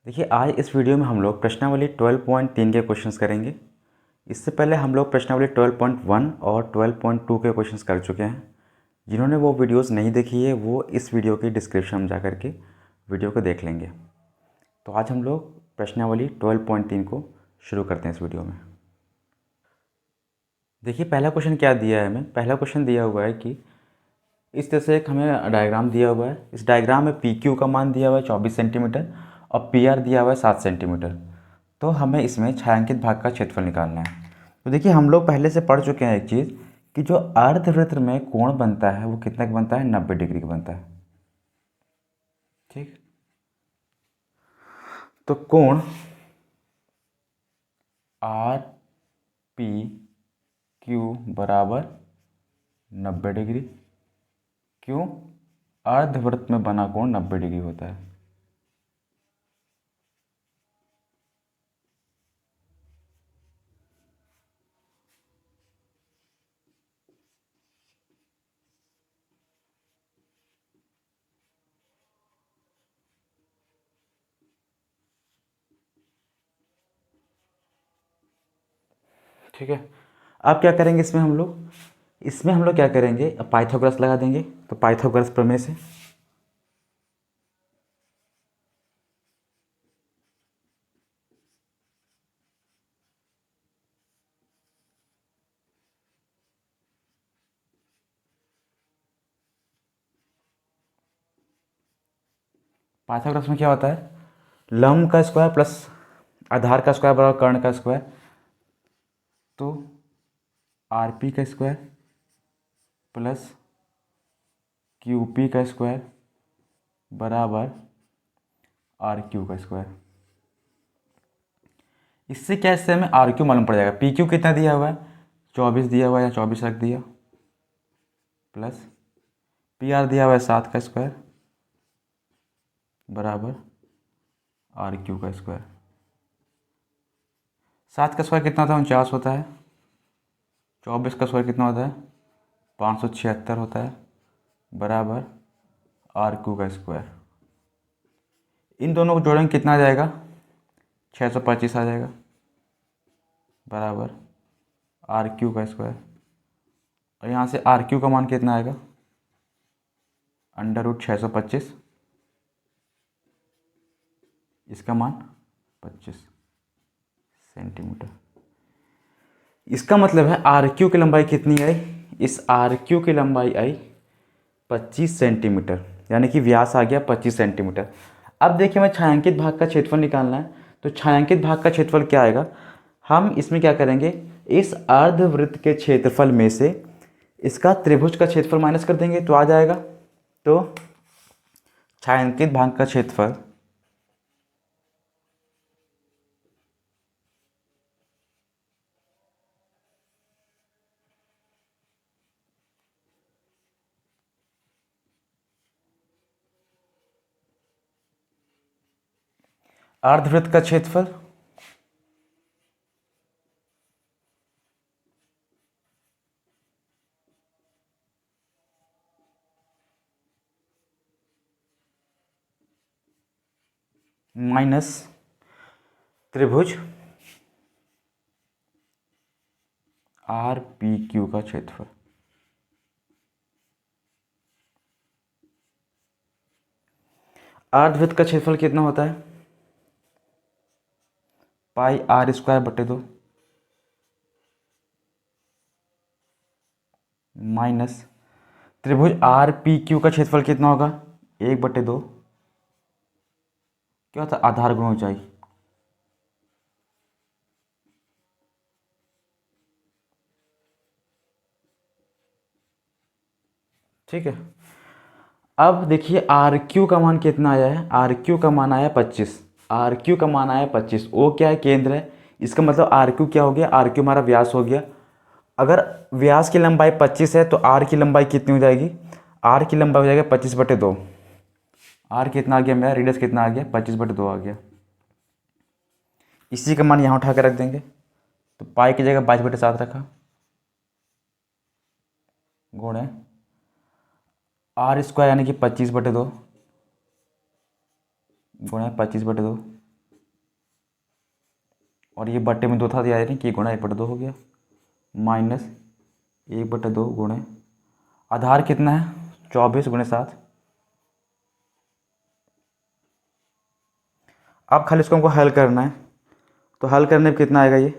देखिए आज इस वीडियो में हम लोग प्रश्नावली 12.3 के क्वेश्चंस करेंगे। इससे पहले हम लोग प्रश्नावली 12.1 और 12.2 के क्वेश्चंस कर चुके हैं। जिन्होंने वो वीडियोस नहीं देखी है वो इस वीडियो की डिस्क्रिप्शन में जा करके वीडियो को देख लेंगे। तो आज हम लोग प्रश्नावली 12.3 को शुरू करते हैं इस वीडियो में। देखिए पहला क्वेश्चन क्या दिया है हमें। पहला क्वेश्चन दिया हुआ है कि इस तरह से एक हमें डायग्राम दिया हुआ है। इस डायग्राम में पी क्यू का मान दिया हुआ है 24 सेंटीमीटर और पी आर दिया हुआ है 7 सेंटीमीटर। तो हमें इसमें छायांकित भाग का क्षेत्रफल निकालना है। तो देखिए हम लोग पहले से पढ़ चुके हैं एक चीज़ कि जो अर्धवृत्त में कोण बनता है वो कितना का बनता है, 90 डिग्री का बनता है। ठीक, तो कोण आर पी क्यू बराबर 90 डिग्री। क्यों? अर्धवृत्त में बना कोण 90 डिग्री होता है। ठीक है, अब क्या करेंगे इसमें हम लोग क्या करेंगे, पाइथागोरस लगा देंगे। तो पाइथागोरस प्रमेय से पाइथागोरस में क्या होता है, लंब का स्क्वायर प्लस आधार का स्क्वायर बराबर कर्ण का स्क्वायर। तो आर पी का स्क्वायर प्लस क्यू पी का स्क्वायर बराबर आर क्यू का स्क्वायर। इससे क्या, इससे हमें आर क्यू मालूम पड़ जाएगा। पी क्यू कितना दिया हुआ है, 24 दिया हुआ है या 24 रख दिया, प्लस पी आर दिया हुआ है 7 का स्क्वायर बराबर आर क्यू का स्क्वायर। 7 का स्क्वायर कितना होता है, 49 होता है। 24 का स्क्वायर कितना होता है, 576 होता है बराबर आर क्यू का स्क्वायर। इन दोनों को जोड़ेंगे कितना आ जाएगा, 625 आ जाएगा बराबर आर क्यू का स्क्वायर। और यहाँ से आर क्यू का मान कितना आएगा, √625, इसका मान 25 सेंटीमीटर। इसका मतलब है आर क्यू की लंबाई कितनी आई, इस आर क्यू की लंबाई आई 25 सेंटीमीटर, यानी कि व्यास आ गया 25 सेंटीमीटर। अब देखिए हमें छायांकित भाग का क्षेत्रफल निकालना है। तो छायांकित भाग का क्षेत्रफल क्या आएगा, हम इसमें क्या करेंगे, इस अर्धवृत्त के क्षेत्रफल में से इसका त्रिभुज का क्षेत्रफल माइनस कर देंगे तो आ जाएगा। तो छायांकित भाग का क्षेत्रफल अर्धवृत्त का क्षेत्रफल माइनस त्रिभुज आर पी क्यू का क्षेत्रफल। अर्धवृत्त का क्षेत्रफल कितना होता है, पाई आर स्क्वायर बटे 2 माइनस त्रिभुज आर पी क्यू का क्षेत्रफल कितना होगा, 1/2 क्या होता है, आधार गुणा ऊंचाई। ठीक है, अब देखिए आर क्यू का मान कितना आया है, आर क्यू का मान आया 25। आर क्यू का मान आया 25, ओ क्या है, केंद्र है। इसका मतलब आर क्यू क्या हो गया, आर क्यू हमारा व्यास हो गया। अगर व्यास की लंबाई 25 है तो आर की लंबाई कितनी हो जाएगी, आर की लंबाई हो जाएगी 25/2। आर कितना आ गया मेरा, रेडियस कितना आ गया, 25/2 आ गया। इसी का मान यहाँ उठा कर रख देंगे। तो पाई की जगह 22/7 रखा, गुणे आर स्क्वायर यानी कि 25/2 गुणे 25/2 और ये बट्टे में 2 था, याद नहीं कि गुणा 1/2 हो गया, माइनस 1/2 गुणे आधार कितना है 24 × 7। अब खाली इसको हमको हल करना है, तो हल करने में कितना आएगा ये,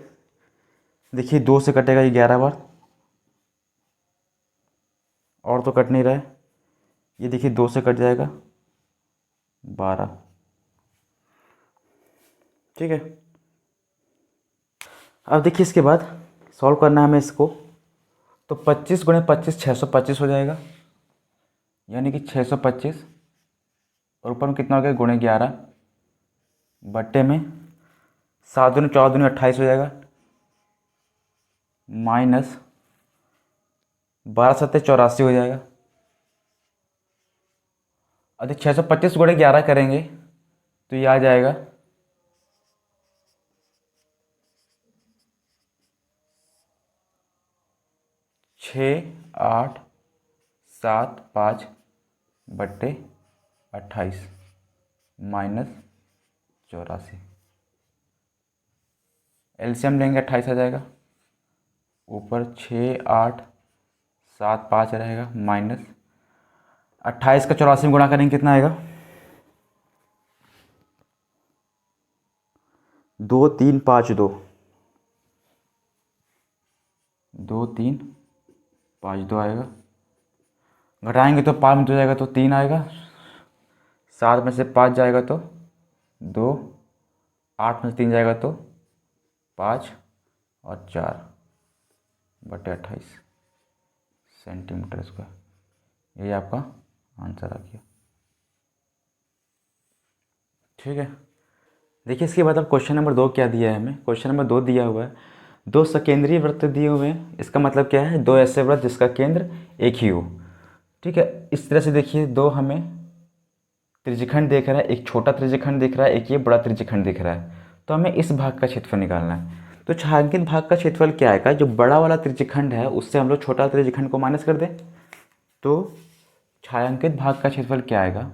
देखिए 2 से कटेगा ये 11 बार, और तो कट नहीं रहा है, ये देखिए 2 से कट जाएगा 12। ठीक है, अब देखिए इसके बाद सॉल्व करना है हमें इसको, तो 25 × 25 625 हो जाएगा, यानी कि 625, और ऊपर में कितना हो गया गुणे 11, बट्टे में 7 दूनी 14 दूनी 28 हो जाएगा, माइनस 12 7 84 हो जाएगा। अब 625 × 11 करेंगे तो ये आ जाएगा 6,8,7,5/28 माइनस 84। एलसीएम लेंगे 28 आ जाएगा, ऊपर 6,8,7,5 रहेगा, माइनस 28 का 84 में गुणा करेंगे कितना आएगा 2,3,5,2, 2,3,5,2 आएगा, घटाएंगे तो 5 में 2 जाएगा तो 3 आएगा, 7 में से 5 जाएगा तो 2, 8 में से 3 जाएगा तो 5 और 4/28 सेंटीमीटर स्क्वायर। ये आपका आंसर आ गया। ठीक है, देखिए इसके बाद अब क्वेश्चन नंबर 2 क्या दिया है हमें। क्वेश्चन नंबर 2 दिया हुआ है 2 सकेंद्रीय वृत्त दिए हुए हैं। इसका मतलब क्या है, 2 ऐसे वृत्त जिसका केंद्र एक ही हो। ठीक है, इस तरह से देखिए 2 हमें त्रिज्यखंड देख रहा है, एक छोटा त्रिज्यखंड दिख रहा है, एक ये बड़ा त्रिज्यखंड दिख रहा है, तो हमें इस भाग का क्षेत्रफल निकालना है। तो छायांकित भाग का क्षेत्रफल क्या आएगा, जो बड़ा वाला त्रिज्यखंड है उससे हम लोग छोटा त्रिज्यखंड को माइनस कर दें, तो छायांकित भाग का क्षेत्रफल क्या आएगा,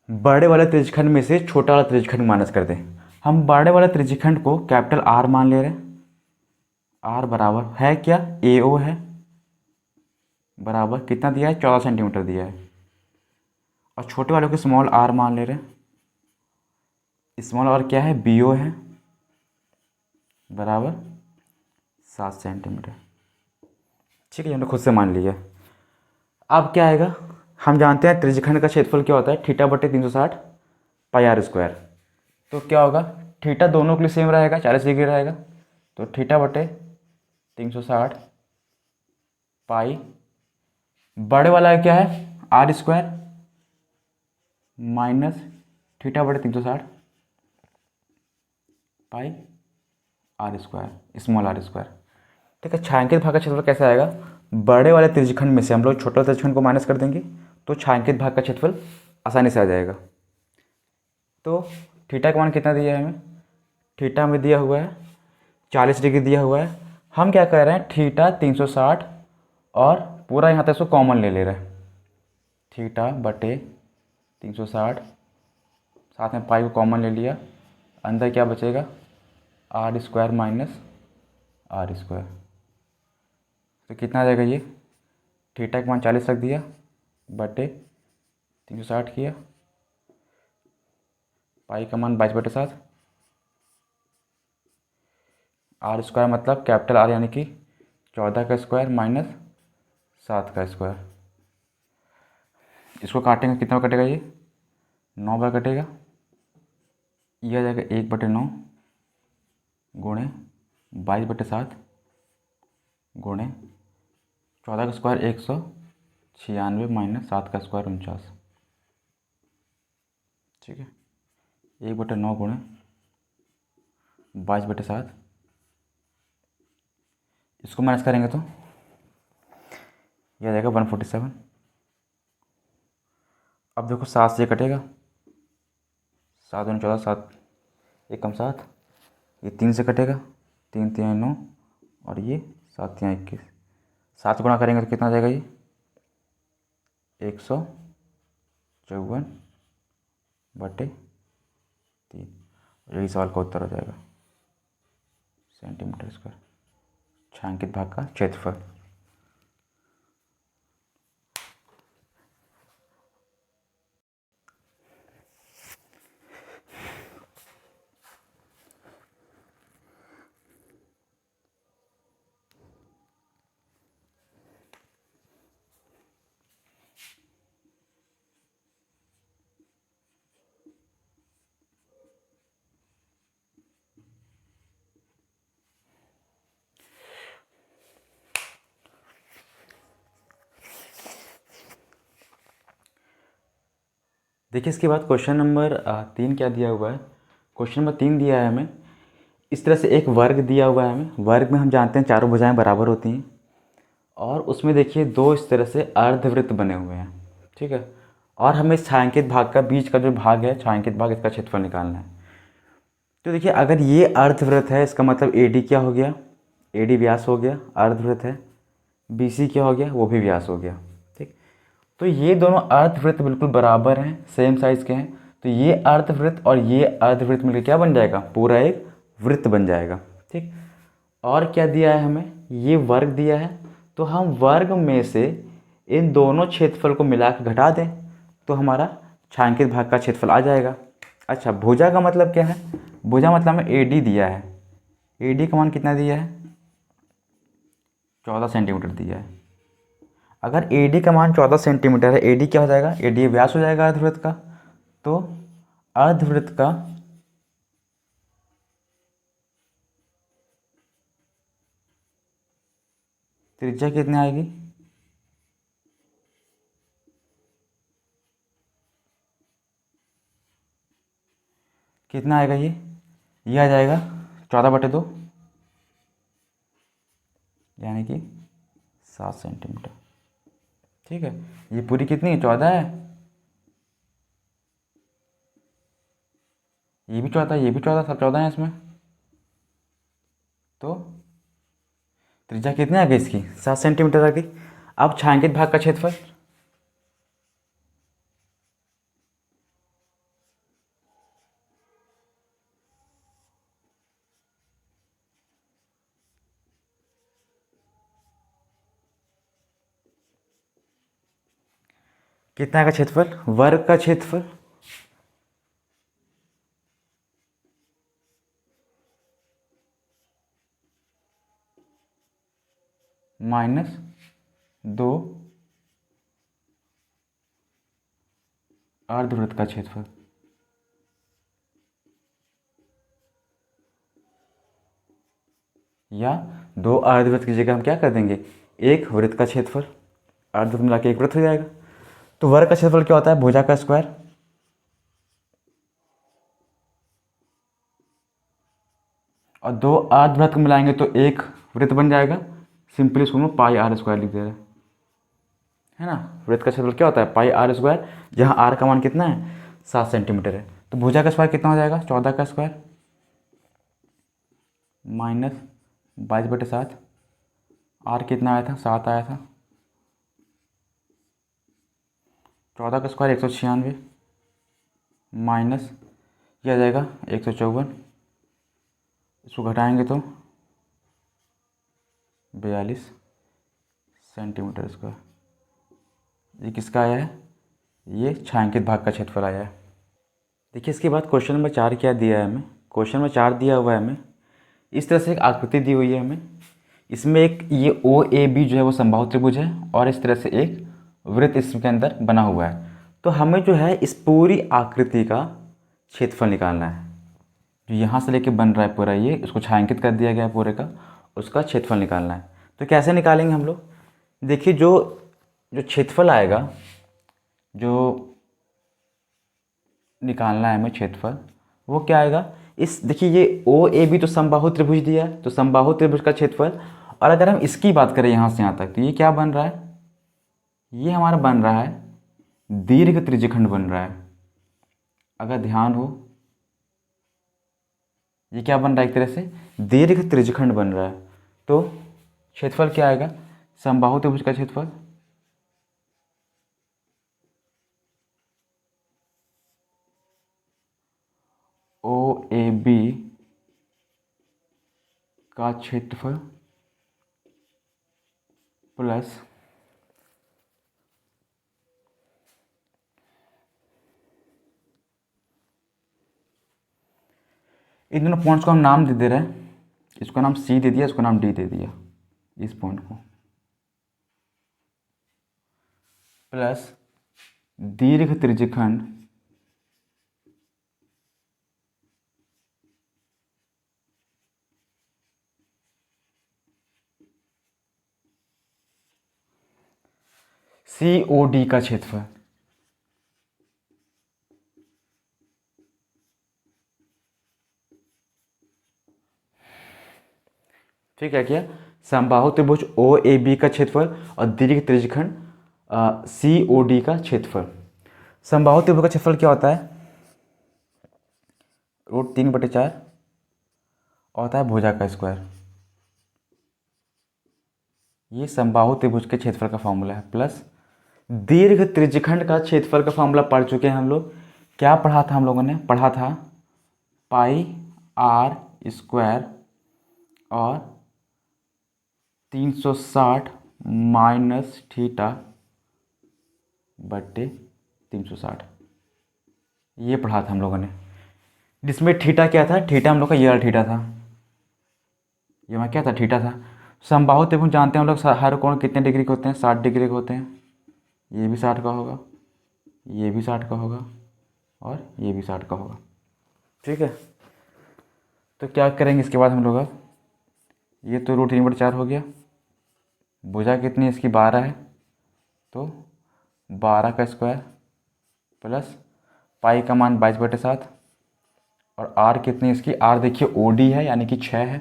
बड़े वाले त्रिज्यखंड में से छोटा वाला त्रिज्यखंड माइनस कर दें। हम बड़े वाले त्रिज्यखंड को कैपिटल आर मान ले रहे हैं, आर बराबर है क्या, ए ओ है, बराबर कितना दिया है 14 सेंटीमीटर दिया है, और छोटे वालों को स्मॉल आर मान ले रहे हैं, स्मॉल आर क्या है बी ओ है, बराबर 7 सेंटीमीटर। ठीक है, हमने खुद से मान लिया। अब क्या आएगा, हम जानते हैं त्रिज्यखंड का क्षेत्रफल क्या होता है, θ/360 πr²। तो क्या होगा, थीटा दोनों के लिए सेम रहेगा, 40 डिग्री रहेगा, तो θ/360 पाई, बड़े वाला क्या है r² माइनस θ/360 पाई r², स्मॉल r²। ठीक है, छायांकित भाग का क्षेत्रफल कैसा आएगा, बड़े वाले त्रिज्यखंड में से हम लोग छोटे त्रिज्यखंड को माइनस कर देंगे, तो छायांकित भाग का क्षेत्रफल आसानी से आ जाएगा। तो थीटा का मान कितना दिया है हमें, थीटा में दिया हुआ है 40 डिग्री दिया हुआ है। हम क्या कर रहे हैं, θ/360 और पूरा यहाँ तक इसको कॉमन ले ले रहे हैं, θ/360, साथ में पाई को कॉमन ले लिया, अंदर क्या बचेगा r² माइनस r²। तो कितना आ जाएगा ये, थीटा का मान 40 रख दिया, बटे 360 किया, पाई का मान 22/7, r² मतलब कैपिटल आर यानी कि 14 का स्क्वायर माइनस 7 का स्क्वायर। इसको काटेंगे कितना कटेगा, ये 9 बार कटेगा, ये आ जाएगा 1/9 गुणे 22/7 गुणे 14 का स्क्वायर 196 माइनस 7 का स्क्वायर 49। ठीक है, 1/9 गुणे 22/7, इसको माइनस करेंगे तो यह आ जाएगा 147। अब देखो 7 से कटेगा, 7 दूनी 14, 7 एकम 7, ये 3 से कटेगा, 3 3 9 और ये 7 3 21, 7 गुणा करेंगे तो कितना आ जाएगा, ये 154/3, यही सवाल का उत्तर हो जाएगा, सेंटीमीटर स्क्वायर छायांकित भाग का क्षेत्रफल। देखिए इसके बाद क्वेश्चन नंबर 3 क्या दिया हुआ है। क्वेश्चन नंबर 3 दिया है हमें इस तरह से, एक वर्ग दिया हुआ है हमें। वर्ग में हम जानते हैं चारों भुजाएं बराबर होती हैं और उसमें देखिए दो इस तरह से अर्धवृत्त बने हुए हैं, ठीक है। और हमें इस छायांकित भाग का, बीच का जो भाग है छायांकित भाग, इसका क्षेत्रफल निकालना है। तो देखिए अगर ये अर्धवृत्त है, इसका मतलब AD क्या हो गया, AD व्यास हो गया, अर्धवृत्त है। BC क्या हो गया, वो भी व्यास हो गया, ठीक। तो ये दोनों अर्धवृत्त बिल्कुल बराबर हैं, सेम साइज़ के हैं। तो ये अर्धवृत्त और ये अर्धवृत्त मिलकर क्या बन जाएगा, पूरा एक वृत्त बन जाएगा, ठीक। और क्या दिया है हमें, ये वर्ग दिया है। तो हम वर्ग में से इन दोनों क्षेत्रफल को मिला के घटा दें तो हमारा छायांकित भाग का क्षेत्रफल आ जाएगा। अच्छा, भुजा का मतलब क्या है, भुजा मतलब हमें AD दिया है। AD का मान कितना दिया है, 14 सेंटीमीटर दिया है। अगर AD का मान 14 सेंटीमीटर है, AD क्या हो जाएगा, AD व्यास हो जाएगा अर्धवृत्त का। तो अर्धवृत्त का त्रिज्या कितनी आएगी, कितना आएगा, ये आ जाएगा 14/2, यानी कि 7 सेंटीमीटर, ठीक है। ये पूरी कितनी है, 14 है, ये भी 14, ये भी 14, सब 14 है इसमें। तो त्रिज्या कितनी आ गई इसकी, 7 सेंटीमीटर आ गई। अब छायांकित भाग का क्षेत्रफल, कितना का क्षेत्रफल, वर्ग का क्षेत्रफल -2 अर्धवृत्त का क्षेत्रफल, या 2 अर्धवृत्त की जगह हम क्या कर देंगे, एक वृत्त का क्षेत्रफल, अर्धवृत्त मिला के एक वृत्त हो जाएगा। तो वर्ग का क्षेत्रफल क्या होता है, भुजा का स्क्वायर। और 2 अर्धवृत्त को मिलाएंगे तो एक वृत्त बन जाएगा। सिंपली इसको हम πr² लिख दे रहे हैं, है ना। वृत्त का क्षेत्रफल क्या होता है, πr², जहाँ r का मान कितना है, 7 सेंटीमीटर है। तो भुजा का स्क्वायर कितना हो जाएगा, 14 का स्क्वायर -22/7, r कितना आया था, 7 आया था। 14 का स्क्वायर 196 माइनस ये आ जाएगा 154, इसको घटाएंगे तो 42 सेंटीमीटर स्क्वायर। ये किसका आया है, ये छायांकित भाग का क्षेत्रफल आया है। देखिए इसके बाद क्वेश्चन नंबर 4 क्या दिया है हमें। क्वेश्चन नंबर 4 दिया हुआ है हमें इस तरह से, एक आकृति दी हुई है हमें। इसमें एक ये OAB जो है वो समबाहु त्रिभुज है और इस तरह से एक वृत्त इसके अंदर बना हुआ है। तो हमें जो है इस पूरी आकृति का क्षेत्रफल निकालना है। जो यहाँ से लेके बन रहा है पूरा, ये इसको छायांकित कर दिया गया है पूरे का, उसका क्षेत्रफल निकालना है। तो कैसे निकालेंगे हम लोग, देखिए जो जो क्षेत्रफल आएगा, जो निकालना है हमें क्षेत्रफल, वो क्या आएगा, इस देखिए ये OAB तो समबाहु त्रिभुज दिया है, तो समबाहु त्रिभुज का क्षेत्रफल। और अगर हम इसकी बात करें यहाँ से यहाँ तक, तो ये क्या बन रहा है, ये हमारा बन रहा है दीर्घ त्रिज्यखंड बन रहा है। अगर ध्यान हो, ये क्या बन रहा है, एक तरह से दीर्घ त्रिज्यखंड बन रहा है। तो क्षेत्रफल क्या आएगा, समबाहु त्रिभुज का क्षेत्रफल ओ ए बी का क्षेत्रफल प्लस इन दोनों पॉइंट्स को हम नाम दे रहे हैं, इसको नाम सी दे दिया, इसको नाम डी दे दिया, इस पॉइंट को, प्लस दीर्घ त्रिज्यखंड सी ओ डी का क्षेत्रफल। ठीक है, क्या समबाहु त्रिभुज ओ ए बी का क्षेत्रफल और दीर्घ त्रिज्यखंड सी ओ डी का क्षेत्रफल। समबाहु त्रिभुज का क्षेत्रफल क्या होता है, √3/4 होता है भुजा का स्क्वायर। ये समबाहु त्रिभुज के क्षेत्रफल का फॉर्मूला है, प्लस दीर्घ त्रिज्यखंड का क्षेत्रफल का फॉर्मूला पढ़ चुके हैं हम लोग। क्या पढ़ा था हम लोगों ने, पढ़ा था पाई आर स्क्वायर और 360 माइनस थीटा बट्टे 360, ये पढ़ा था हम लोगों ने, जिसमें थीटा क्या था, थीटा हम लोग का ये वाला थीटा था, ये में क्या था, थीटा था। समबाहु त्रिभुज जानते हैं हम लोग हर कोण कितने डिग्री के होते हैं, 60 डिग्री के होते हैं। ये भी 60 का होगा, ये भी 60 का होगा और ये भी 60 का होगा। ठीक है, तो क्या करेंगे इसके बाद हम लोग, अब ये तो √3/4 हो गया, भुजा कितनी है इसकी 12 है, तो 12 का स्क्वायर प्लस पाई का मान 22/7 और आर कितनी है इसकी, आर देखिए ओ डी है यानी कि 6 है,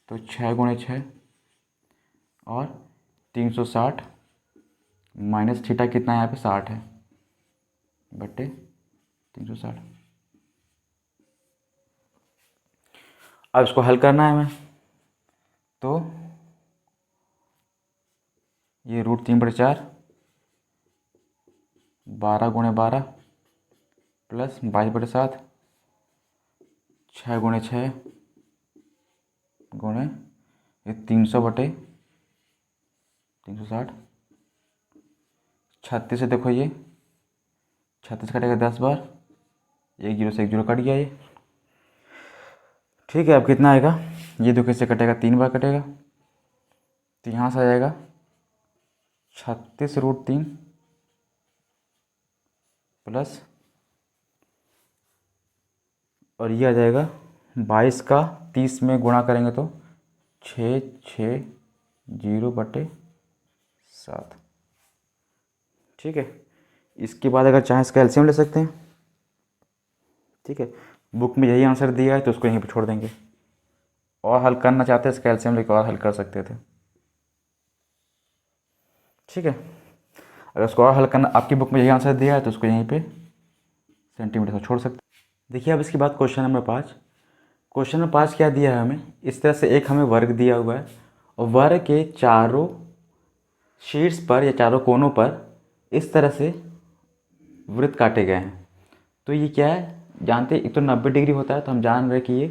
तो 6 × 6 और 360 माइनस थीटा कितना है यहाँ पे 60 है बट्टे 360। अब इसको हल करना है हमें, तो ये √3/4 12 × 12 प्लस 22/7 6 × 6 गुणे ये 300/360, 36 से देखो ये 36 कटेगा 10 बार, 1 0 से 1 0 कट गया ये। ठीक है, अब कितना आएगा, ये देखो इससे कटेगा 3 बार कटेगा, तो यहाँ से आ जाएगा 36√3 प्लस और ये आ जाएगा 22 का 30 में गुणा करेंगे तो 660/7। ठीक है, इसके बाद अगर चाहें इसका एलसीएम ले सकते हैं। ठीक है, बुक में यही आंसर दिया है तो उसको यहीं पर छोड़ देंगे, और हल करना चाहते हैं इसका एलसीएम लेकर और हल कर सकते थे। ठीक है, अगर उसको और हल करना, आपकी बुक में यही आंसर दिया है तो उसको यहीं पे सेंटीमीटर से छोड़ सकते हैं। देखिए अब इसके बाद क्वेश्चन नंबर 5। क्वेश्चन नंबर 5 क्या दिया है हमें, इस तरह से एक हमें वर्ग दिया हुआ है और वर्ग के चारों शीर्ष पर या चारों कोनों पर इस तरह से वृत्त काटे गए हैं। तो ये क्या है, जानते हैं एक तो 90 डिग्री होता है, तो हम जान रहे हैं कि ये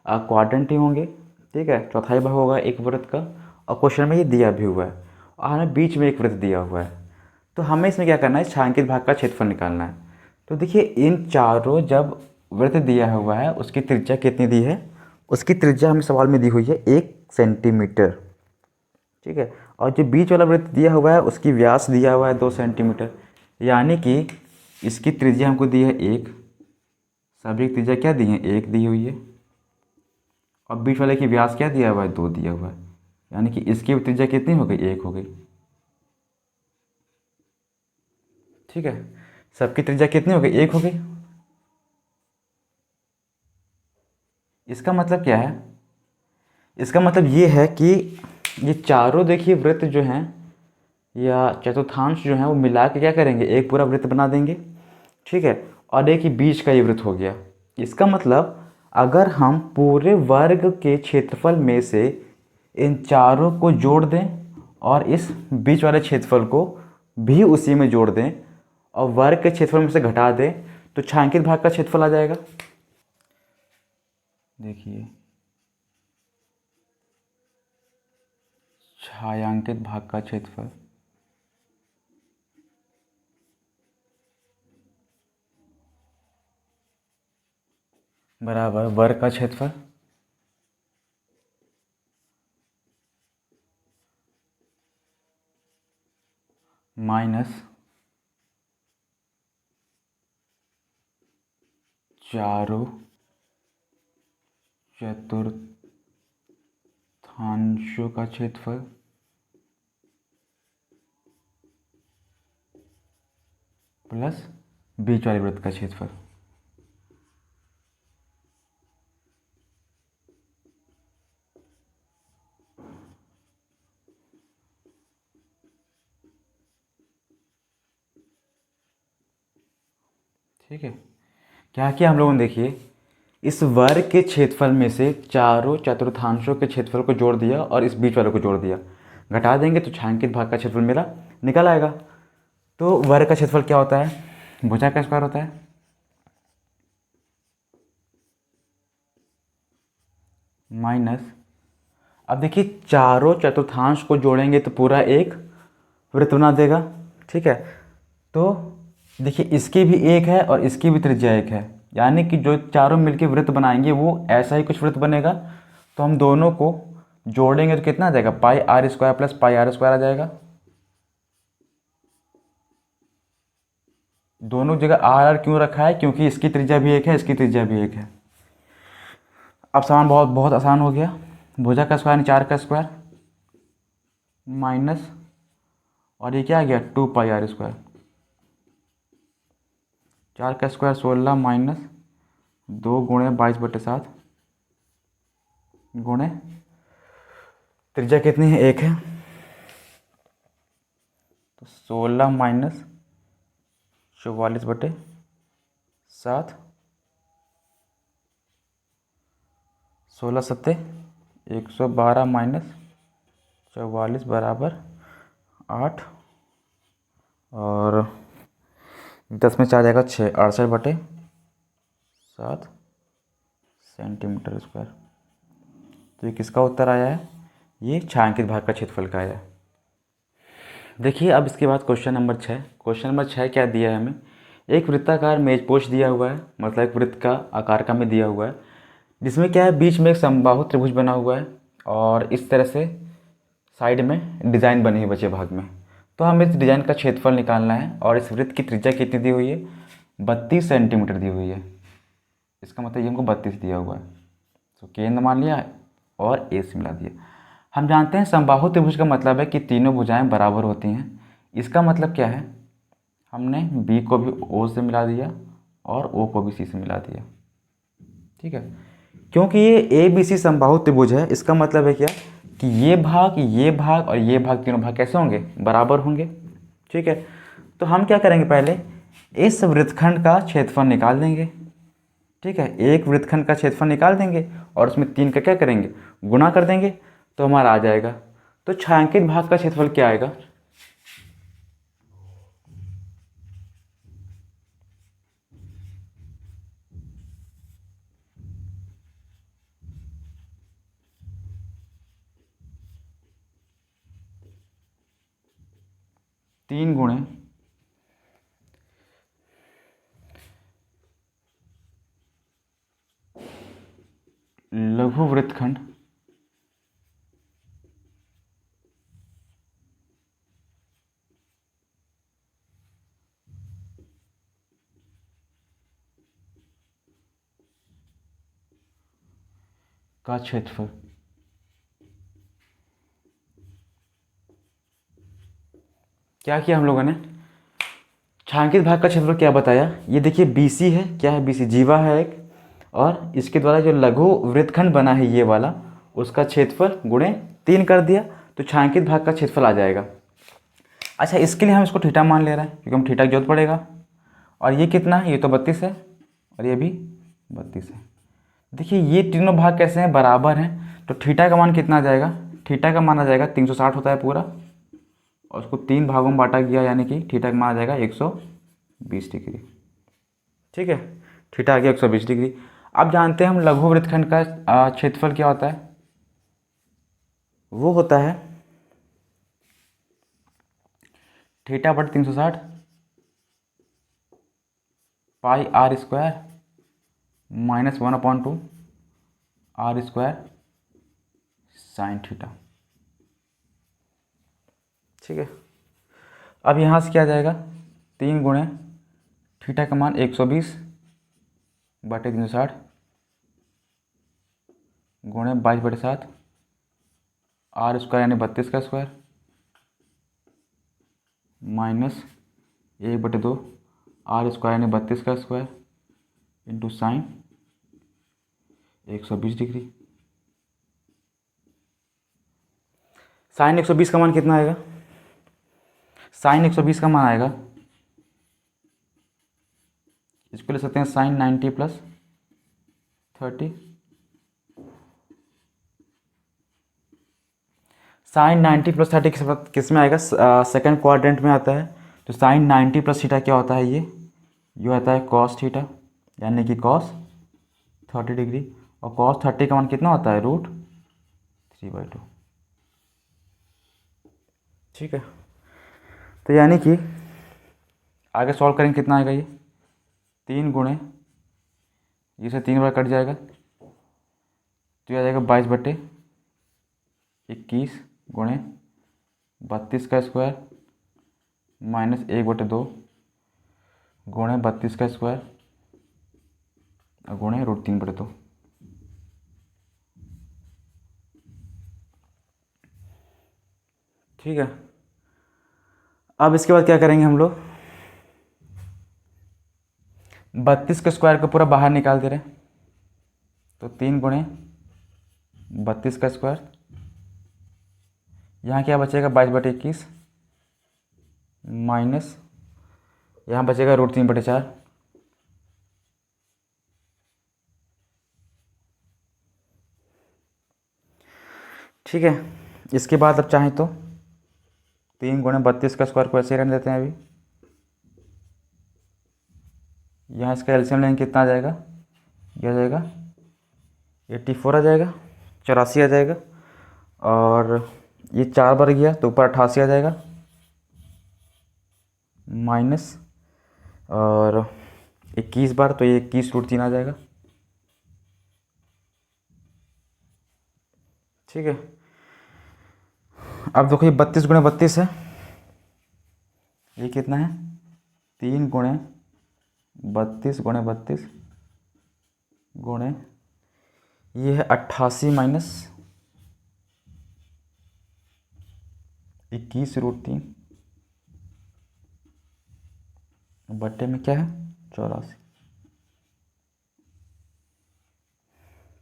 क्वाड्रेंट ही होंगे। ठीक है, चौथाई भाग होगा एक वृत्त का, और क्वेश्चन में ये दिया भी हुआ है और हमें बीच में एक वृत्त दिया हुआ है। तो हमें इसमें क्या करना है, छायांकित भाग का क्षेत्रफल निकालना है। तो देखिए इन चारों जब वृत्त दिया हुआ है उसकी त्रिज्या कितनी दी है, उसकी त्रिज्या हमें सवाल में दी हुई है 1 सेंटीमीटर। ठीक है, और जो बीच वाला वृत्त दिया हुआ है उसकी व्यास दिया हुआ है 2 सेंटीमीटर, यानी कि इसकी त्रिज्या हमको दी है 1, सभी की त्रिज्या क्या दी है 1 दी हुई है, और बीच वाले की व्यास क्या दिया हुआ है 2 दिया हुआ है, यानी कि इसकी त्रिज्या कितनी हो गई 1 हो गई। ठीक है, सबकी त्रिज्या कितनी हो गई 1 हो गई। इसका मतलब क्या है, इसका मतलब ये है कि ये चारों देखिए वृत्त जो हैं या चतुर्थांश जो हैं वो मिला के क्या करेंगे, एक पूरा वृत्त बना देंगे। ठीक है, और एक ही बीच का ये वृत्त हो गया। इसका मतलब अगर हम पूरे वर्ग के क्षेत्रफल में से इन चारों को जोड़ दें और इस बीच वाले क्षेत्रफल को भी उसी में जोड़ दें और वर्ग के क्षेत्रफल में से घटा दें तो छायांकित भाग का क्षेत्रफल आ जाएगा। देखिए छायांकित भाग का क्षेत्रफल बराबर वर्ग का क्षेत्रफल माइनस चारों चतुर्थांशों का क्षेत्रफल प्लस बीच वाले वृत्त का क्षेत्रफल। ठीक है, क्या किया हम लोगों ने, देखिए इस वर्ग के क्षेत्रफल में से चारों चतुर्थांशों के क्षेत्रफल को जोड़ दिया और इस बीच वाले को जोड़ दिया, घटा देंगे तो छायांकित भाग का क्षेत्रफल मेरा निकल आएगा। तो वर्ग का क्षेत्रफल क्या होता है, भुजा का स्क्वायर होता है, माइनस, अब देखिए चारों चतुर्थांश को जोड़ेंगे तो पूरा एक वृत्त बना देगा। ठीक है, तो देखिए इसकी भी एक है और इसकी भी त्रिज्या एक है, यानी कि जो चारों मिलके वृत्त बनाएंगे वो ऐसा ही कुछ वृत्त बनेगा। तो हम दोनों को जोड़ेंगे तो कितना आ जाएगा, pi r square plus pi r square आ जाएगा। दोनों जगह आर आर क्यों रखा है, क्योंकि इसकी त्रिज्या भी एक है, इसकी त्रिज्या भी एक है। अब समान बहुत बहुत आसान हो गया, भुजा का स्क्वायर यानी 4 का स्क्वायर माइनस, और ये क्या आ गया 2 पाई आर स्क्वायर, 4 का स्क्वायर 16 माइनस 2 गुणे 22/7 गुणे त्रिज्या कितनी है, 1 है, तो 16 माइनस 44/7, 16 सत्ते 112 माइनस 44 बराबर 8, और 10 में 4 जाएगा 6, 68/7 सेंटीमीटर स्क्वायर। तो ये किसका उत्तर आया है, ये छायांकित भाग का क्षेत्रफल का आया है। देखिए अब इसके बाद क्वेश्चन नंबर 6। क्वेश्चन नंबर 6 क्या दिया है हमें, एक वृत्ताकार मेजपोश दिया हुआ है, मतलब एक वृत्त का आकार का में दिया हुआ है, जिसमें क्या है बीच में एक समबाहु त्रिभुज बना हुआ है और इस तरह से साइड में डिज़ाइन बनी हुई बचे भाग में। तो हमें इस डिज़ाइन का क्षेत्रफल निकालना है और इस वृत्त की त्रिज्या कितनी दी हुई है, 32 सेंटीमीटर दी हुई है। इसका मतलब ये हमको 32 दिया हुआ है, तो केंद्र मान लिया और ए से मिला दिया। हम जानते हैं समबाहु त्रिभुज का मतलब है कि तीनों भुजाएं बराबर होती हैं। इसका मतलब क्या है, हमने बी को भी ओ से मिला दिया और ओ को भी सी से मिला दिया। ठीक है, क्योंकि ये ए बी सी समबाहु त्रिभुज है, इसका मतलब है क्या कि ये भाग और ये भाग तीनों भाग कैसे होंगे, बराबर होंगे। ठीक है, तो हम क्या करेंगे, पहले इस वृत्तखंड का क्षेत्रफल निकाल देंगे। ठीक है, एक वृत्तखंड का क्षेत्रफल निकाल देंगे और उसमें 3 का क्या करेंगे, गुणा कर देंगे, तो हमारा आ जाएगा। तो छायांकित भाग का क्षेत्रफल क्या आएगा, तीन गुणे लघु वृत्तखंड का क्षेत्रफल। क्या किया हम लोगों ने, छायांकित भाग का क्षेत्रफल क्या बताया, ये देखिए BC है, क्या है BC, जीवा है एक, और इसके द्वारा जो लघु वृत्तखंड बना है ये वाला, उसका क्षेत्रफल गुणे 3 कर दिया, तो छायांकित भाग का क्षेत्रफल आ जाएगा। अच्छा, इसके लिए हम इसको थीटा मान ले रहे हैं क्योंकि हम थीटा की जरूरत पड़ेगा। और ये कितना है, ये तो 32 है और ये भी 32 है, देखिए ये तीनों भाग कैसे हैं, बराबर हैं, तो थीटा का मान कितना आ जाएगा, थीटा का मान आ जाएगा 360 होता है पूरा, और उसको 3 भागों में बांटा गया, यानी कि थीटा का मान आ जाएगा 120 डिग्री। ठीक है, थीटा आ गया 120 डिग्री। अब जानते हैं हम लघु वृत्तखंड का क्षेत्रफल क्या होता है, वो होता है theta but 360 pi r square minus 1/2 r square sine theta. ठीक है, अब यहाँ से क्या आ जाएगा, 3 गुणे थीटा का मान 120 बटे 360 गुणे 22/7 आर स्क्वायर यानी 32 का स्क्वायर माइनस 1/2 आर स्क्वायर यानी 32 का square into sine 120 degree. Sine 120 का मान कितना आएगा, साइन 120 का मान आएगा, इसको ले सकते हैं साइन 90 + 30, साइन 90 + 30 किस में आएगा, सेकंड क्वाड्रेंट में आता है। तो साइन 90 + थीटा क्या होता है, ये आता है कॉस थीटा, यानी कि कॉस 30 डिग्री, और कॉस 30 का मान कितना होता है, √3/2। ठीक है, तो यानी कि आगे सॉल्व करेंगे कितना आएगा, ये 3 गुणे, इसे 3 बार कट जाएगा तो ये आ जाएगा 22/21 गुणे 32 का स्क्वायर माइनस 1/2 गुणे 32 का स्क्वायर गुणे √3/2। ठीक है, अब इसके बाद क्या करेंगे हम लोग, 32 के स्क्वायर को पूरा बाहर निकाल दे रहे हैं, तो 3 गुणे 32 का स्क्वायर, यहाँ क्या बचेगा 22/21 माइनस यहाँ बचेगा √3/4, ठीक है। इसके बाद अब चाहें तो 3 गुणे 32 का स्क्वायर को ऐसे रहने देते हैं अभी, यहाँ इसका एलसीएम लेंगे कितना आ जाएगा, ये आ जाएगा 84 आ जाएगा, 84 आ जाएगा, और ये 4 बार गया तो ऊपर 88 आ जाएगा, माइनस और 21 बार तो ये 21√3 आ जाएगा। ठीक है, अब देखो ये 32 गुणे 32 है, ये कितना है 3 गुणे 32 गुणे 32 गुणे ये है 88 माइनस 21√3 बट्टे में क्या है 84।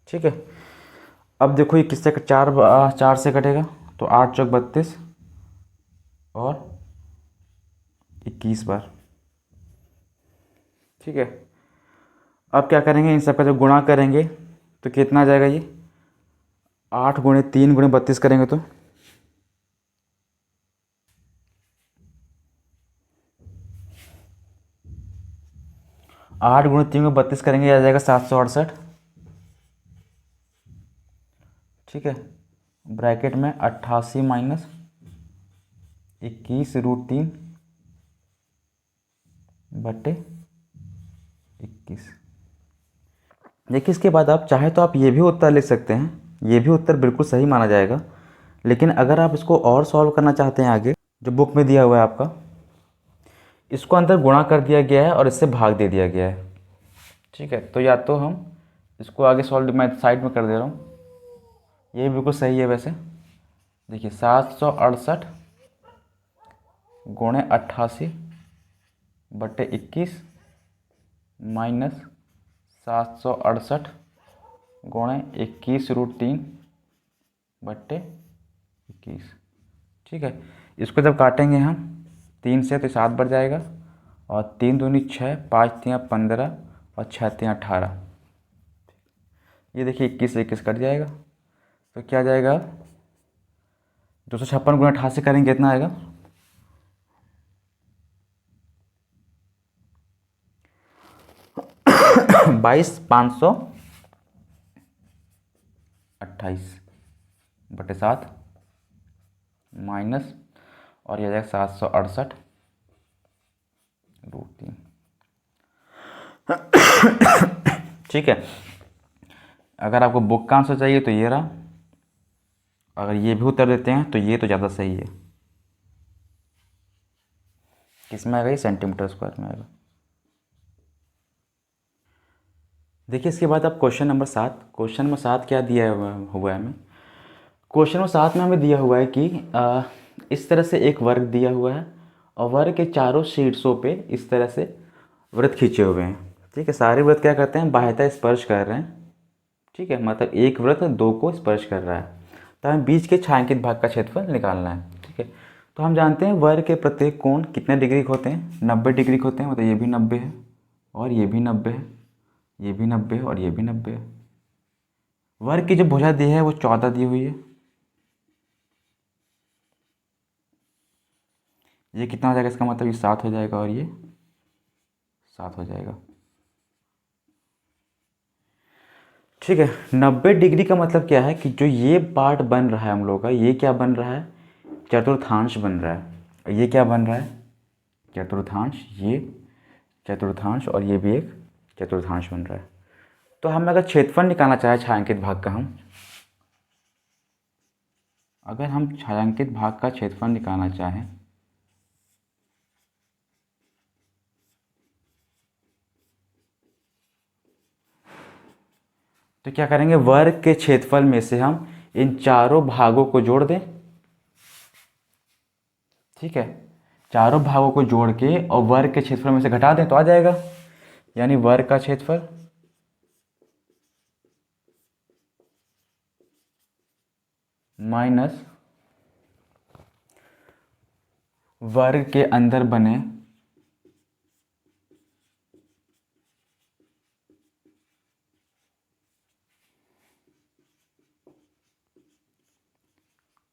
ठीक है, अब देखो ये किससे 4 से कटेगा तो 8 चौक 32 और 21 बार। ठीक है, अब क्या करेंगे, इन सब का जब गुणा करेंगे तो कितना आ जाएगा, ये 8 गुणे 3 गुणे 32 करेंगे तो 8 गुणे 3 गुणे 32 करेंगे, आ जाएगा 768। ठीक है, ब्रैकेट में 88 माइनस 21√3 बट्टे 21। देखिए इसके बाद आप चाहे तो आप ये भी उत्तर लिख सकते हैं, ये भी उत्तर बिल्कुल सही माना जाएगा, लेकिन अगर आप इसको और सॉल्व करना चाहते हैं आगे जो बुक में दिया हुआ है आपका, इसको अंदर गुणा कर दिया गया है और इससे भाग दे दिया गया है। ठीक है, तो या तो हम इसको आगे सॉल्व मैं साइड में कर दे रहा हूँ, ये बिल्कुल सही है वैसे। देखिए 768 गुणे 88 बट्टे 21 माइनस 768 गुणे 21√3 बट्टे 21। ठीक है, इसको जब काटेंगे हम 3 से तो 7 बढ़ जाएगा, और 3 दूनी 6, 5 तियाँ 15 और 6 तियाँ 18। ये देखिए 21 से 21 कट जाएगा, तो क्या जाएगा 256 गुना 88 करेंगे कितना आएगा 22,528/7 माइनस, और ये आ जाएगा 768/3। ठीक है। अगर आपको बुक का आंसर चाहिए तो ये रहा, अगर ये भी उत्तर देते हैं तो ये तो ज़्यादा सही है। किस में आएगा ये सेंटीमीटर स्क्वायर में आएगा। देखिए इसके बाद अब क्वेश्चन नंबर 7। क्वेश्चन नंबर 7 क्या दिया हुआ है हमें। क्वेश्चन नंबर 7 में हमें दिया हुआ है कि इस तरह से एक वर्ग दिया हुआ है और वर्ग के चारों शीर्षों पे इस तरह से वृत्त खींचे हुए हैं। ठीक है, सारे वृत्त क्या करते हैं, बाह्यतः स्पर्श कर रहे हैं। ठीक है, मतलब एक वृत्त दो को स्पर्श कर रहा है, तो हमें बीच के छायांकित भाग का क्षेत्रफल निकालना है। ठीक है, तो हम जानते हैं वर्ग के प्रत्येक कोण कितने डिग्री के होते हैं, 90 डिग्री के होते हैं। मतलब ये भी 90 है और ये भी 90 है, ये भी 90 है और ये भी 90 है। वर्ग की जो भुजा दी है वो 14 दी हुई है। ये कितना हो जाएगा, इसका मतलब ये 7 हो जाएगा और ये 7 हो जाएगा। ठीक है, 90 डिग्री का मतलब क्या है कि जो ये पार्ट बन रहा है हम लोग का, ये क्या बन रहा है, चतुर्थांश बन रहा है। और ये क्या बन रहा है, चतुर्थांश। ये चतुर्थांश और ये भी एक चतुर्थांश बन रहा है। तो हम अगर क्षेत्रफल निकालना चाहें छायांकित भाग का, अगर हम छायांकित भाग का क्षेत्रफल निकालना चाहें तो क्या करेंगे, वर्ग के क्षेत्रफल में से हम इन चारों भागों को जोड़ दें। ठीक है, चारों भागों को जोड़ के और वर्ग के क्षेत्रफल में से घटा दें तो आ जाएगा, यानी वर्ग का क्षेत्रफल माइनस वर्ग के अंदर बने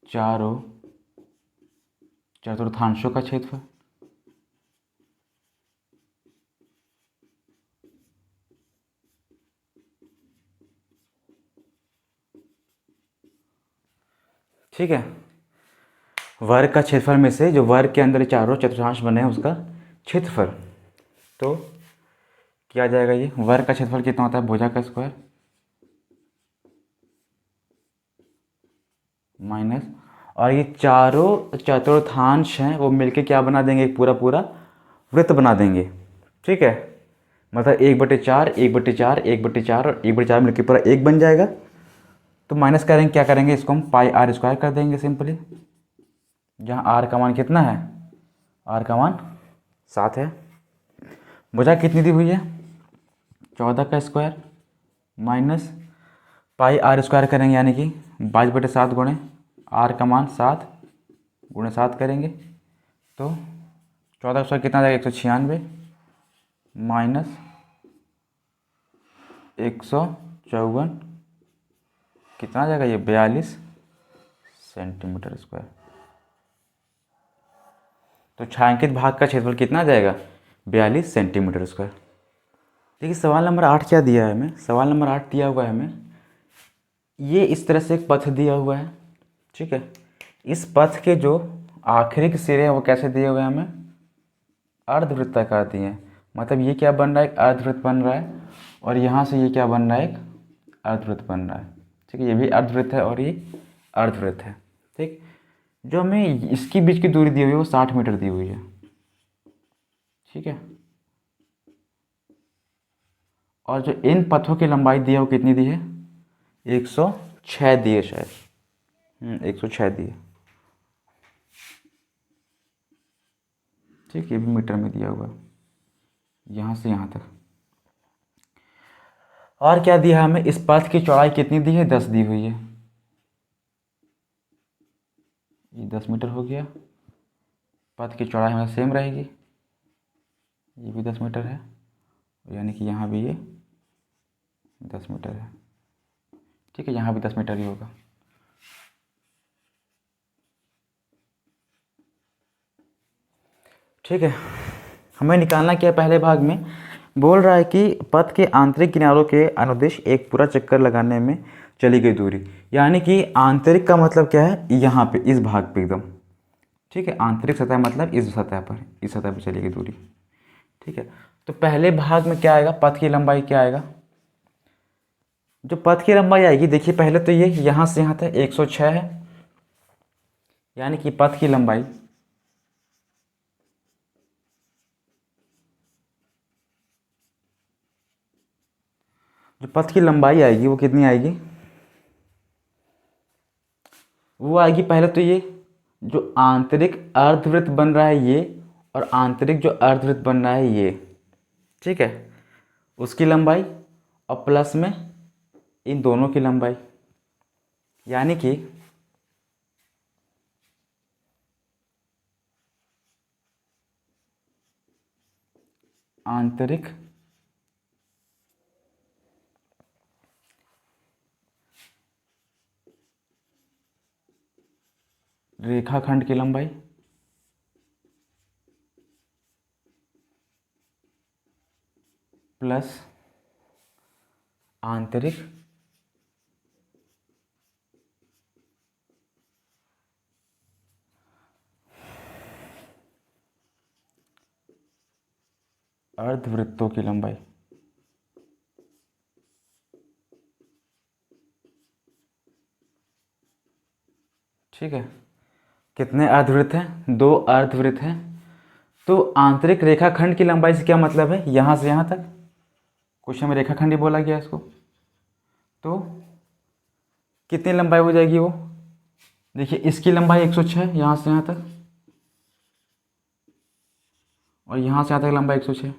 चारों चतुर्थांशों का क्षेत्रफल। ठीक है, वर्ग का क्षेत्रफल में से जो वर्ग के अंदर चारों चतुर्थांश बने हैं उसका क्षेत्रफल। तो क्या आ जाएगा, ये वर्ग का क्षेत्रफल कितना होता है, भुजा का स्क्वायर माइनस, और ये चारों चतुर्थांश हैं वो मिलके क्या बना देंगे, एक पूरा पूरा वृत्त बना देंगे। ठीक है, मतलब 1/4 1/4 1/4 और 1/4 मिलकर पूरा एक बन जाएगा। तो माइनस करेंगे, क्या करेंगे, इसको हम पाई आर स्क्वायर कर देंगे सिंपली, जहाँ आर का मान कितना है, आर का मान 7 है। भुजा कितनी दी हुई है, 14 का square minus pi r square करेंगे, यानी कि 22/7 गुणे आर का मान 7 गुणे 7 करेंगे तो 14 का स्क्वायर कितना आ जाएगा, 196 माइनस 154 कितना आ जाएगा, ये 42 सेंटीमीटर स्क्वायर। तो छायांकित भाग का क्षेत्रफल कितना आ जाएगा, 42 सेंटीमीटर स्क्वायर। देखिए सवाल नंबर 8 क्या दिया है हमें, सवाल नंबर 8 दिया हुआ है हमें, ये इस तरह से एक पथ दिया हुआ है। ठीक है, इस पथ के जो आखिरी के सिरे हैं वो कैसे दिए हुए हैं हमें, अर्धवृत्ताकार दिए हैं। मतलब ये क्या बन रहा है, एक अर्धवृत्त बन रहा है, और यहाँ से ये क्या बन रहा है, एक अर्धवृत्त बन रहा है। ठीक है, ये भी अर्धवृत्त है और ये अर्धवृत्त है। ठीक, जो हमें इसकी बीच की दूरी दी हुई है वो 60 मीटर दी हुई है। ठीक है, और जो इन पथों की लंबाई दी है वो कितनी दी है, 106 दी है शायद, 106 दी है। ठीक, ये भी मीटर में दिया हुआ है, यहाँ से यहाँ तक। और क्या दिया है हमें, इस पथ की चौड़ाई कितनी दी है, 10 दी हुई है, ये 10 मीटर हो गया। पथ की चौड़ाई हमारा सेम रहेगी, ये भी 10 मीटर है, यानी कि यहाँ भी ये 10 मीटर है। ठीक है, यहाँ भी 10 मीटर ही होगा। ठीक है, हमें निकालना क्या है, पहले भाग में बोल रहा है कि पथ के आंतरिक किनारों के अनुदिश एक पूरा चक्कर लगाने में चली गई दूरी, यानी कि आंतरिक का मतलब क्या है, यहाँ पे इस भाग पे एकदम। ठीक है, आंतरिक सतह मतलब इस सतह पर, इस सतह पर चली गई दूरी। ठीक है, तो पहले भाग में क्या आएगा, पथ की लंबाई क्या आएगा, जो पथ की लंबाई आएगी, देखिए पहले तो ये यहाँ से यहाँ तक 106 है, यानी कि पथ की लंबाई जो पथ की लंबाई आएगी वो कितनी आएगी, वो आएगी पहले तो ये जो आंतरिक अर्धवृत्त बन रहा है ये, और आंतरिक जो अर्धवृत्त बन रहा है ये, ठीक है, उसकी लंबाई और प्लस में इन दोनों की लंबाई, यानी कि आंतरिक रेखाखंड की लंबाई प्लस आंतरिक अर्धवृत्तों की लंबाई। ठीक है, कितने अर्धवृत्त हैं, 2 अर्धवृत्त हैं। तो आंतरिक रेखाखंड की लंबाई से क्या मतलब है, यहाँ से यहाँ तक, क्वेश्चन में रेखाखंड ही बोला गया इसको, तो कितनी लंबाई हो जाएगी वो, देखिए इसकी लंबाई 106, यहाँ से यहाँ तक, और यहाँ से यहाँ तक लंबाई 106,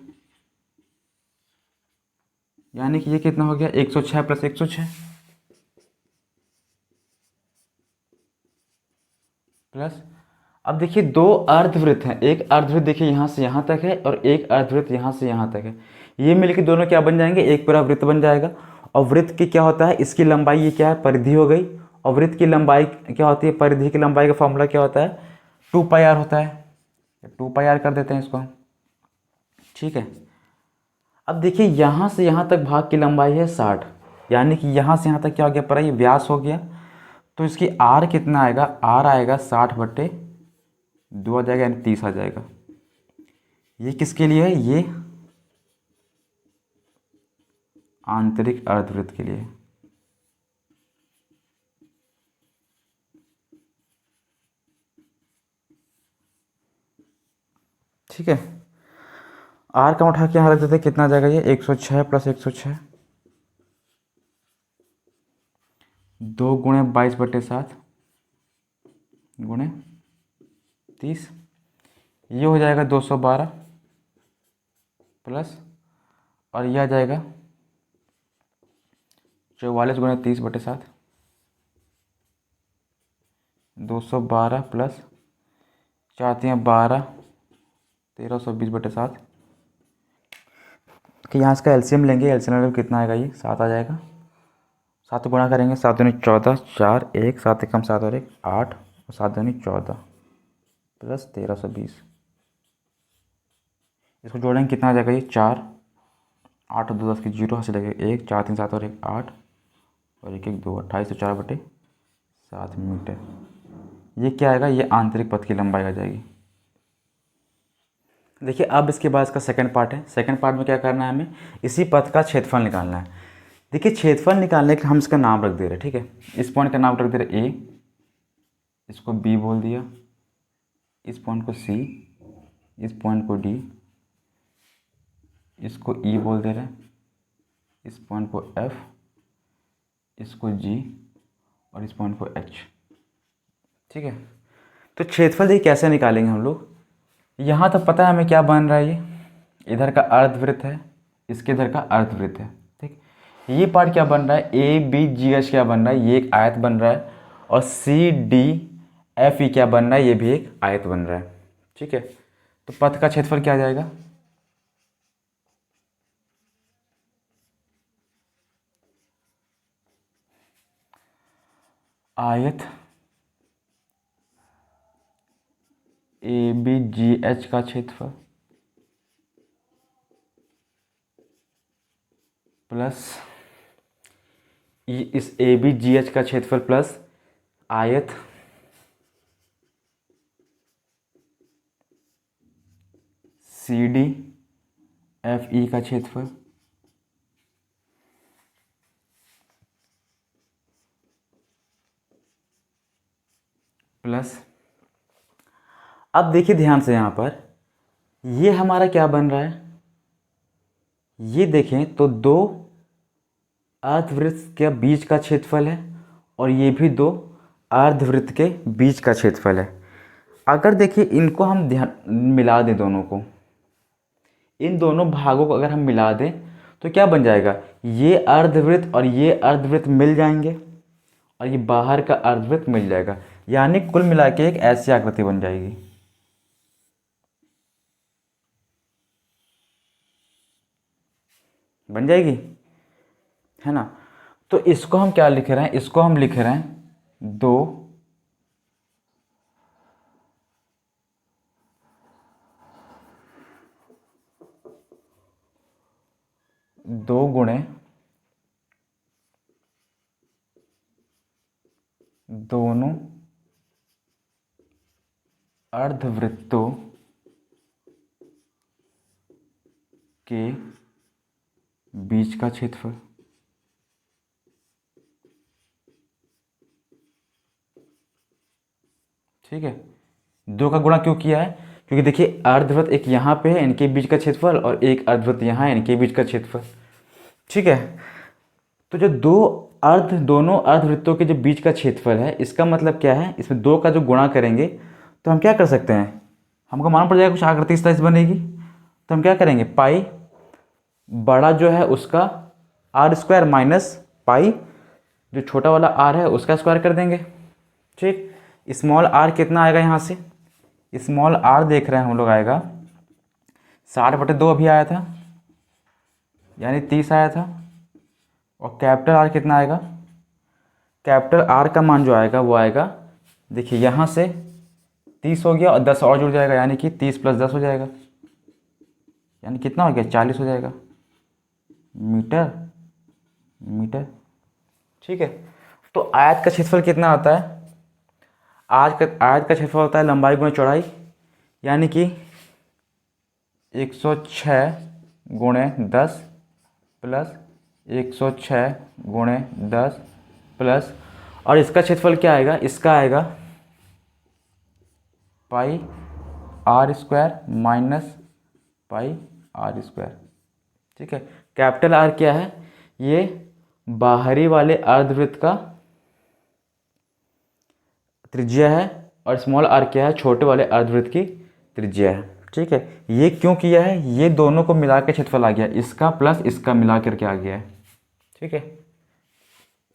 यानी कि ये कितना हो गया, 106 प्लस 106 प्लस, अब देखिए 2 अर्धवृत्त हैं, एक अर्धवृत्त देखिए यहाँ से यहाँ तक है और एक अर्धवृत्त यहाँ से यहाँ तक है, ये मिलकर दोनों क्या बन जाएंगे, एक पूरा वृत्त बन जाएगा। और वृत्त की क्या होता है, इसकी लंबाई ये क्या है, परिधि हो गई, और वृत्त की लंबाई क्या होती है, परिधि की लंबाई का फॉर्मूला क्या होता है, 2πr होता है, 2πr कर देते हैं इसको हम। ठीक है, अब देखिए यहाँ से यहाँ तक भाग की लंबाई है 60, यानी कि यहाँ से यहाँ तक क्या हो गया, पर ये व्यास हो गया, तो इसकी आर कितना आएगा, आर आएगा 60/2 आ जाएगा, यानी 30 आ जाएगा। ये किसके लिए है, ये आंतरिक अर्धवृत्त के लिए। ठीक है, आर का उठा के यहाँ रख देते हैं, कितना आ जाएगा ये, 106 प्लस 106, 2 गुणे 22/7 गुणे 30, ये हो जाएगा 212 प्लस, और यह आ जाएगा 44 गुणे 30/7, 212 प्लस 4×3 = 12, 1320/7, कि यहाँ इसका एलसीएम लेंगे, एलसीएम कितना आएगा, ये 7 आ जाएगा, 7 गुणा करेंगे, 7 दूनी 14, 4 1 7 एकम 7 और 1 8, और 7 दूनी 14 प्लस 1320, इसको जोड़ेंगे कितना आ जाएगा, ये 4 8 2 10 की 0 हासिल लगेगा 1 4 3 7 और 1 8 और 1 1 2 28, तो 4/7 मीटर। ये क्या आएगा, ये आंतरिक पथ की लंबाई आ जाएगी। देखिए अब इसके बाद इसका सेकंड पार्ट है, सेकंड पार्ट में क्या करना है, हमें इसी पथ का क्षेत्रफल निकालना है। देखिए क्षेत्रफल निकालने के हम इसका नाम रख दे रहे हैं, ठीक है, इस पॉइंट का नाम रख दे रहे ए, इसको बी बोल दिया, इस पॉइंट को सी, इस पॉइंट को डी, इसको ई बोल दे रहे हैं, इस पॉइंट को एफ, इसको जी, और इस पॉइंट को एच। ठीक है, तो क्षेत्रफल देखिए कैसे निकालेंगे हम लोग, यहाँ तक पता है हमें क्या बन रहा है, ये इधर का अर्धवृत्त है, इसके इधर का अर्धवृत्त है। ठीक, ये पार्ट क्या बन रहा है, ए बी जी एच क्या बन रहा है, ये एक आयत बन रहा है, और सी डी एफ ई क्या बन रहा है, ये भी एक आयत बन रहा है। ठीक है, तो पथ का क्षेत्रफल क्या आ जाएगा, आयत ABGH का क्षेत्रफल प्लस इस ABGH का क्षेत्रफल प्लस आयत CDFE का क्षेत्रफल प्लस, अब देखिए ध्यान से यहाँ पर ये हमारा क्या बन रहा है, ये देखें तो दो अर्धवृत्त के बीच का क्षेत्रफल है और ये भी दो अर्धवृत्त के बीच का क्षेत्रफल है। अगर देखिए इनको हम ध्यान मिला दें, दोनों को, इन दोनों भागों को अगर हम मिला दें तो क्या बन जाएगा, ये अर्धवृत्त और ये अर्धवृत्त मिल जाएंगे और ये बाहर का अर्धवृत्त मिल जाएगा, यानी कुल मिला के एक ऐसी आकृति बन जाएगी। बन जाएगी, है ना। तो इसको हम क्या लिख रहे हैं, इसको हम लिख रहे हैं दो गुणे दोनों अर्धवृत्तों के बीच का क्षेत्रफल। ठीक है, दो का गुणा क्यों किया है, क्योंकि देखिए अर्धवृत्त एक यहाँ पे है, इनके बीच का क्षेत्रफल, और एक अर्धवृत्त यहाँ है, इनके बीच का क्षेत्रफल। ठीक है, तो जो दोनों अर्धवृत्तों के जो बीच का क्षेत्रफल है, इसका मतलब क्या है, इसमें दो का जो गुणा करेंगे तो हम क्या कर सकते हैं, हमको मालूम पड़ जाएगा कुछ आकृति इस तरह से बनेगी, तो हम क्या करेंगे, पाई बड़ा जो है उसका आर स्क्वायर माइनस पाई जो छोटा वाला आर है उसका स्क्वायर कर देंगे। ठीक, स्मॉल आर कितना आएगा, यहाँ से स्मॉल आर देख रहे हैं हम लोग, आएगा 60/2 अभी आया था, यानी 30 आया था। और कैपिटल आर कितना आएगा, कैपिटल आर का मान जो आएगा वो आएगा, देखिए यहाँ से 30 हो गया और 10 और जुड़ जाएगा, यानी कि 30 + 10 हो जाएगा, यानी कितना हो गया, 40 हो जाएगा मीटर। ठीक है, तो आयत का क्षेत्रफल कितना आता है, आयत का क्षेत्रफल होता है लंबाई गुणा चौड़ाई, यानी कि 106 × 10 प्लस 106 × 10 प्लस, और इसका क्षेत्रफल क्या आएगा, इसका आएगा pi r square minus pi r square. ठीक है, कैपिटल आर क्या है, ये बाहरी वाले अर्धवृत्त का त्रिज्या है, और स्मॉल आर क्या है, छोटे वाले अर्धवृत्त की त्रिज्या है। ठीक है, ये क्यों किया है, ये दोनों को मिला के क्षेत्रफल आ गया, इसका प्लस इसका मिला करके आ गया है। ठीक है,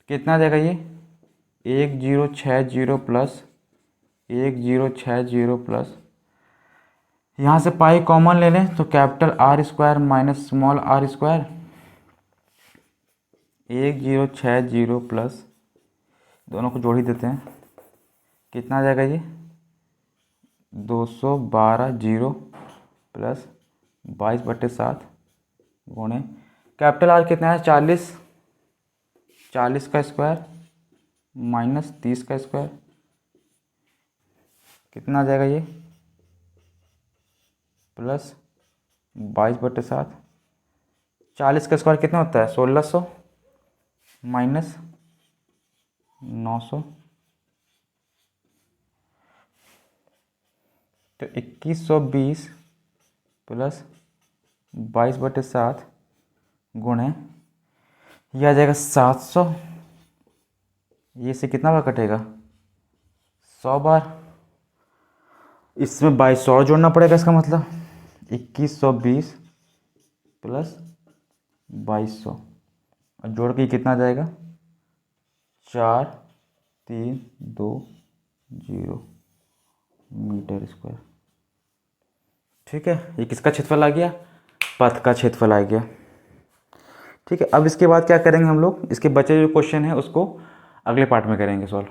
कितना आ जाएगा ये 1060 प्लस 1060 प्लस, यहाँ से पाई कॉमन ले लें तो capital r square minus small r square, 1060 plus, दोनों को जोड़ ही देते हैं, कितना आ जाएगा ये 212 प्लस 22/7 गुणे कैपिटल आर कितना है 40 का स्क्वायर माइनस 30 का स्क्वायर, कितना आ जाएगा ये प्लस 22/7, 40 का स्क्वायर कितना होता है 1600 माइनस 900, तो 2120 प्लस 22/7 गुणे, यह आ जाएगा 700, ये से कितना बार कटेगा 100 बार, इसमें 2200 और जोड़ना पड़ेगा, इसका मतलब 2120 प्लस 2200 और जोड़ के कितना आ जाएगा 4320 मीटर स्क्वायर। ठीक है, ये किसका क्षेत्रफल आ गया, पथ का क्षेत्रफल आ गया। ठीक है, अब इसके बाद क्या करेंगे हम लोग, इसके बचे जो क्वेश्चन है उसको अगले पार्ट में करेंगे सॉल्व।